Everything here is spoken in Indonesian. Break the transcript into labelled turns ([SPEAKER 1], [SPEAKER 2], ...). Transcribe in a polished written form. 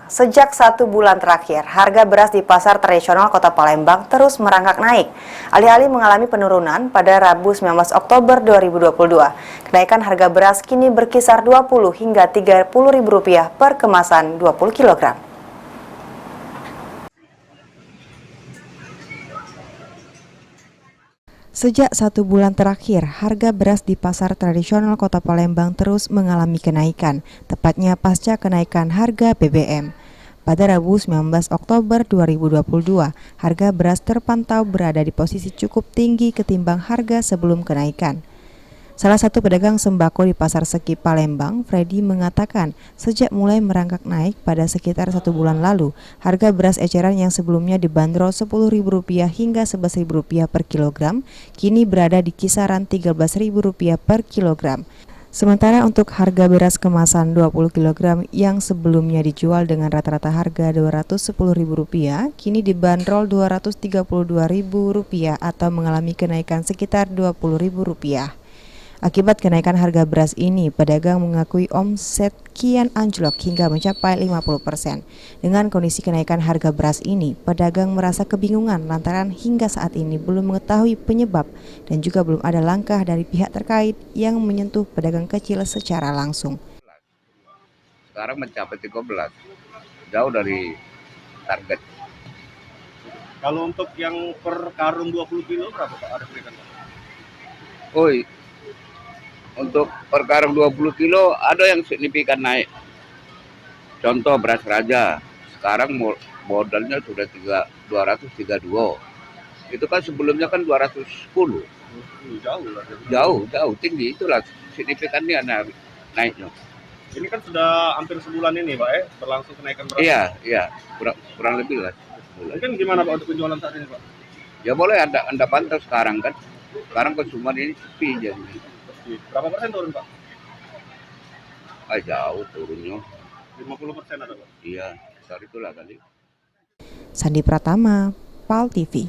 [SPEAKER 1] Sejak 1 bulan terakhir, harga beras di pasar tradisional Kota Palembang terus merangkak naik. Alih-alih mengalami penurunan pada Rabu 19 Oktober 2022, kenaikan harga beras kini berkisar Rp20 hingga Rp30.000 per kemasan 20 kg. Sejak 1 bulan terakhir, harga beras di pasar tradisional Kota Palembang terus mengalami kenaikan, tepatnya pasca kenaikan harga BBM. Pada Rabu 19 Oktober 2022, harga beras terpantau berada di posisi cukup tinggi ketimbang harga sebelum kenaikan. Salah satu pedagang sembako di Pasar Seki Palembang, Freddy, mengatakan sejak mulai merangkak naik pada sekitar 1 bulan lalu, harga beras eceran yang sebelumnya dibanderol Rp10.000 hingga Rp11.000 per kilogram, kini berada di kisaran Rp13.000 per kilogram. Sementara untuk harga beras kemasan 20 kg yang sebelumnya dijual dengan rata-rata harga Rp210.000, kini dibanderol Rp232.000 atau mengalami kenaikan sekitar Rp20.000. Akibat kenaikan harga beras ini, pedagang mengakui omset kian anjlok hingga mencapai 50%. Dengan kondisi kenaikan harga beras ini, pedagang merasa kebingungan lantaran hingga saat ini belum mengetahui penyebab dan juga belum ada langkah dari pihak terkait yang menyentuh pedagang kecil secara langsung.
[SPEAKER 2] Sekarang mencapai 13, jauh dari target.
[SPEAKER 3] Kalau untuk yang per karung 20 kilo berapa Pak? Ada kenaikan?
[SPEAKER 2] Untuk per karung 20 kilo ada yang signifikan naik. Contoh beras raja, sekarang modalnya sudah 232. Itu kan sebelumnya kan 210.
[SPEAKER 3] Jauh lah.
[SPEAKER 2] Jauh tinggi, itulah signifikannya naiknya.
[SPEAKER 3] Ini kan sudah hampir sebulan ini Pak berlangsung kenaikan beras.
[SPEAKER 2] Iya, kurang lebih lah.
[SPEAKER 3] Mungkin gimana Pak untuk penjualan saat ini Pak?
[SPEAKER 2] Ya boleh Anda pantau sekarang kan. Sekarang konsumen ini sepi jadi.
[SPEAKER 3] Berapa persen turun Pak?
[SPEAKER 2] Jauh turunnya.
[SPEAKER 3] 50% ada Pak?
[SPEAKER 2] Iya, besar itulah kali.
[SPEAKER 1] Sandi Pratama, PAL TV.